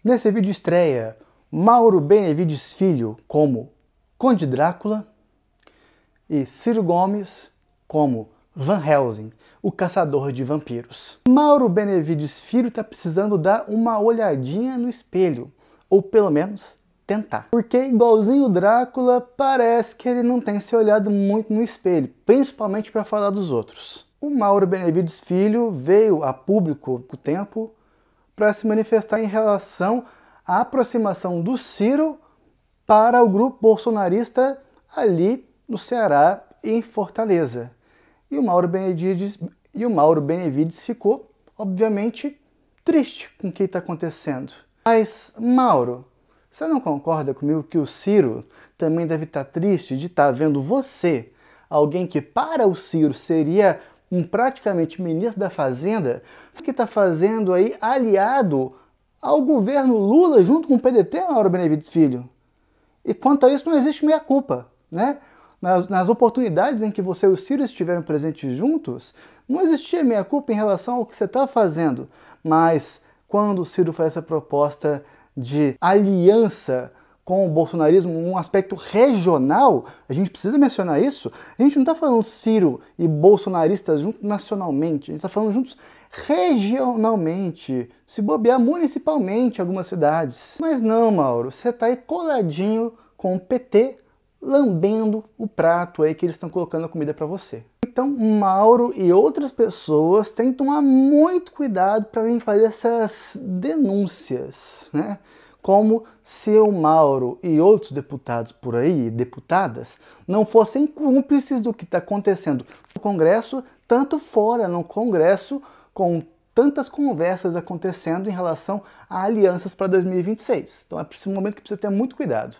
Nesse vídeo estreia Mauro Benevides Filho como Conde Drácula e Ciro Gomes como Van Helsing, o caçador de vampiros. Mauro Benevides Filho está precisando dar uma olhadinha no espelho, ou pelo menos tentar. Porque igualzinho o Drácula, parece que ele não tem se olhado muito no espelho, principalmente para falar dos outros. O Mauro Benevides Filho veio a público com o tempo para se manifestar em relação à aproximação do Ciro para o grupo bolsonarista ali no Ceará e em Fortaleza. E o Mauro Benevides ficou, obviamente, triste com o que está acontecendo. Mas, Mauro, você não concorda comigo que o Ciro também deve estar triste de estar vendo você, alguém que para o Ciro seria praticamente ministro da Fazenda, que está fazendo aí aliado ao governo Lula junto com o PDT, Mauro Benevides Filho? E quanto a isso não existe meia-culpa, né? Nas oportunidades em que você e o Ciro estiveram presentes juntos, não existia meia-culpa em relação ao que você está fazendo. Mas quando o Ciro faz essa proposta de aliança com o bolsonarismo, um aspecto regional, a gente precisa mencionar isso. A gente não está falando Ciro e bolsonaristas juntos nacionalmente, a gente está falando juntos regionalmente, se bobear municipalmente em algumas cidades. Mas não, Mauro, você está aí coladinho com o PT, lambendo o prato aí que eles estão colocando a comida para você. Então, Mauro e outras pessoas têm que tomar muito cuidado para vir fazer essas denúncias, né? Como se o Mauro e outros deputados por aí, deputadas, não fossem cúmplices do que está acontecendo no Congresso, tanto fora no Congresso, com tantas conversas acontecendo em relação a alianças para 2026. Então é um momento que precisa ter muito cuidado.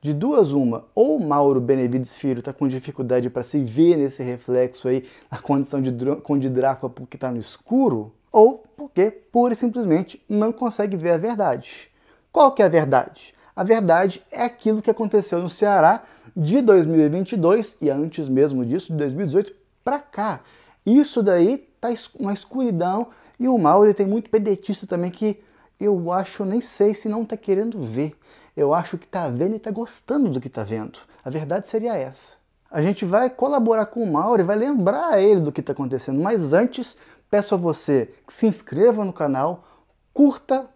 De duas uma, ou Mauro Benevides Filho está com dificuldade para se ver nesse reflexo aí, na condição de Conde Drácula porque está no escuro, ou porque pura e simplesmente não consegue ver a verdade. Qual que é a verdade? A verdade é aquilo que aconteceu no Ceará de 2022 e antes mesmo disso, de 2018 para cá. Isso daí tá uma escuridão e o Mauro ele tem muito pedetista também que eu acho, nem sei se não tá querendo ver. Eu acho que tá vendo e tá gostando do que tá vendo. A verdade seria essa. A gente vai colaborar com o Mauro e vai lembrar ele do que tá acontecendo. Mas antes, peço a você que se inscreva no canal, curta,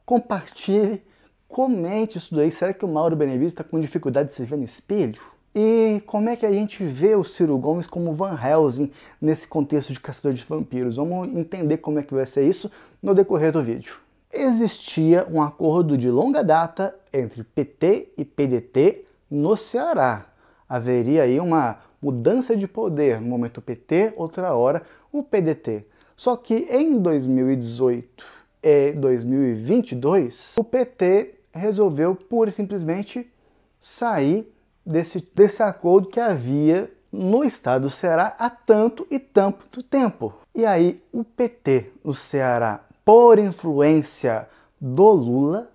compartilhe, comente isso daí. Será que o Mauro Benevides está com dificuldade de se ver no espelho? E como é que a gente vê o Ciro Gomes como Van Helsing nesse contexto de caçador de vampiros? Vamos entender como é que vai ser isso no decorrer do vídeo. Existia um acordo de longa data entre PT e PDT no Ceará. Haveria aí uma mudança de poder, um momento o PT, outra hora o PDT. Só que em 2018 e 2022, o PT resolveu pura e simplesmente sair desse acordo que havia no estado do Ceará há tanto e tanto tempo. E aí o PT no Ceará, por influência do Lula,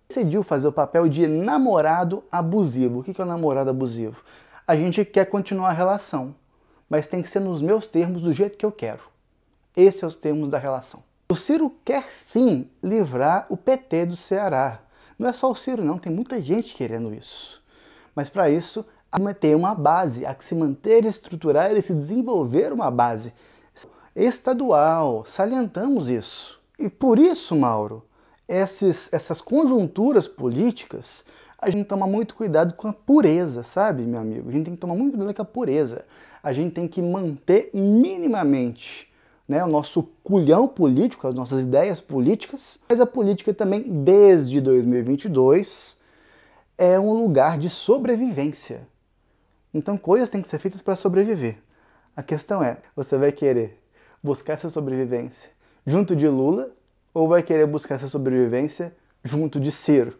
decidiu fazer o papel de namorado abusivo. O que é o namorado abusivo? A gente quer continuar a relação, mas tem que ser nos meus termos, do jeito que eu quero. Esses são os termos da relação. O Ciro quer sim livrar o PT do Ceará. Não é só o Ciro não, tem muita gente querendo isso. Mas para isso, há que manter uma base, há que se manter, estruturar e se desenvolver uma base estadual. Salientamos isso. E por isso, Mauro, essas conjunturas políticas, a gente toma muito cuidado com a pureza, sabe, meu amigo? A gente tem que tomar muito cuidado com a pureza. A gente tem que manter minimamente, né, o nosso culhão político, as nossas ideias políticas, mas a política também, desde 2022, é um lugar de sobrevivência. Então coisas têm que ser feitas para sobreviver. A questão é, você vai querer buscar essa sobrevivência junto de Lula ou vai querer buscar essa sobrevivência junto de Ciro?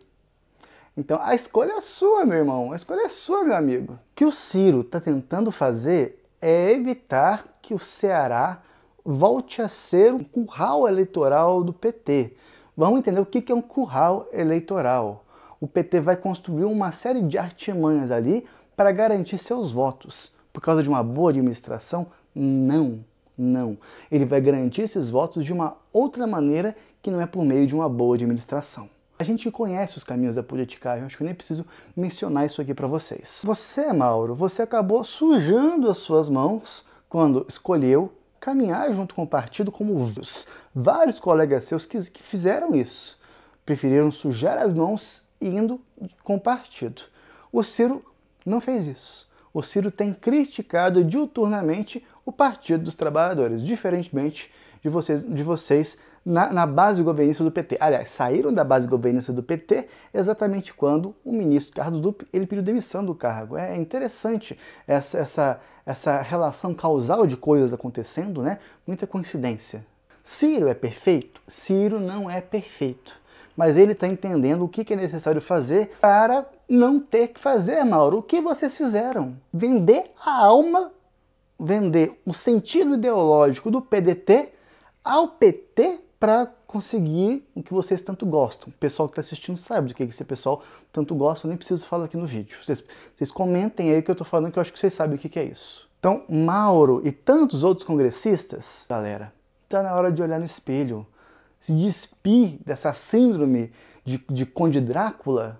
Então a escolha é sua, meu irmão, a escolha é sua, meu amigo. O que o Ciro está tentando fazer é evitar que o Ceará volte a ser um curral eleitoral do PT. Vamos entender o que é um curral eleitoral. O PT vai construir uma série de artimanhas ali para garantir seus votos. Por causa de uma boa administração? Não. Não. Ele vai garantir esses votos de uma outra maneira que não é por meio de uma boa administração. A gente conhece os caminhos da politicagem, acho que eu nem preciso mencionar isso aqui para vocês. Você, Mauro, você acabou sujando as suas mãos quando escolheu caminhar junto com o partido como vários colegas seus que fizeram isso. Preferiram sujar as mãos indo com o partido. O Ciro não fez isso. O Ciro tem criticado diuturnamente o Partido dos Trabalhadores, diferentemente de vocês na base governista do PT. Aliás, saíram da base governista do PT exatamente quando o ministro Carlos Lupe ele pediu demissão do cargo. É interessante essa relação causal de coisas acontecendo, né? Muita coincidência. Ciro é perfeito? Ciro não é perfeito. Mas ele está entendendo o que é necessário fazer para não ter que fazer, Mauro. O que vocês fizeram? Vender a alma, vender o sentido ideológico do PDT ao PT para conseguir o que vocês tanto gostam. O pessoal que está assistindo sabe do que esse pessoal tanto gosta, eu nem preciso falar aqui no vídeo. Vocês comentem aí o que eu estou falando, que eu acho que vocês sabem o que é isso. Então, Mauro e tantos outros congressistas, galera, está na hora de olhar no espelho, se despir dessa síndrome de Conde Drácula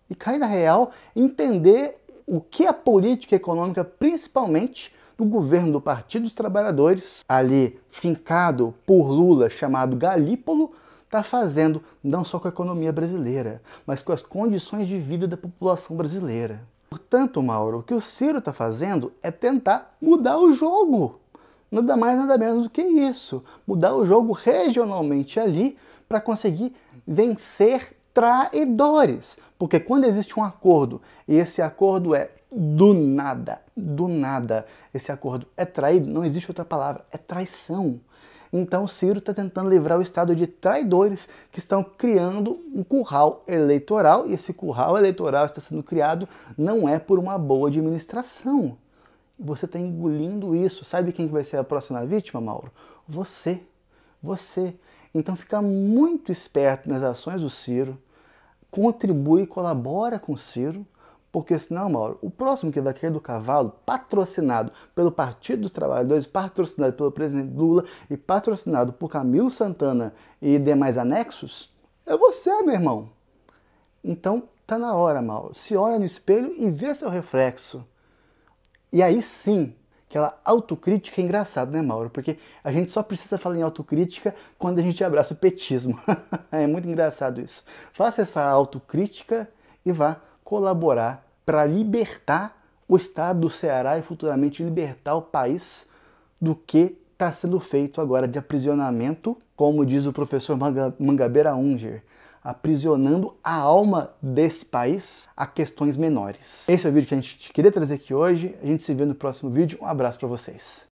e cair na real, entender o que a política econômica, principalmente do governo do Partido dos Trabalhadores, ali fincado por Lula, chamado Galípolo, está fazendo não só com a economia brasileira, mas com as condições de vida da população brasileira. Portanto, Mauro, o que o Ciro está fazendo é tentar mudar o jogo. Nada mais, nada menos do que isso. Mudar o jogo regionalmente ali para conseguir vencer traidores. Porque quando existe um acordo, e esse acordo é do nada, esse acordo é traído, não existe outra palavra, é traição. Então o Ciro está tentando livrar o Estado de traidores que estão criando um curral eleitoral, e esse curral eleitoral está sendo criado não é por uma boa administração. Você está engolindo isso. Sabe quem vai ser a próxima vítima, Mauro? Você. Então fica muito esperto nas ações do Ciro, contribui e colabora com o Ciro, porque senão, Mauro, o próximo que vai cair do cavalo, patrocinado pelo Partido dos Trabalhadores, patrocinado pelo presidente Lula e patrocinado por Camilo Santana e demais anexos, é você, meu irmão. Então tá na hora, Mauro. Se olha no espelho e vê seu reflexo. E aí sim, aquela autocrítica é engraçado, né, Mauro? Porque a gente só precisa falar em autocrítica quando a gente abraça o petismo. É muito engraçado isso. Faça essa autocrítica e vá colaborar para libertar o estado do Ceará e futuramente libertar o país do que está sendo feito agora de aprisionamento, como diz o professor Mangabeira Unger, aprisionando a alma desse país a questões menores. Esse é o vídeo que a gente queria trazer aqui hoje. A gente se vê no próximo vídeo. Um abraço para vocês.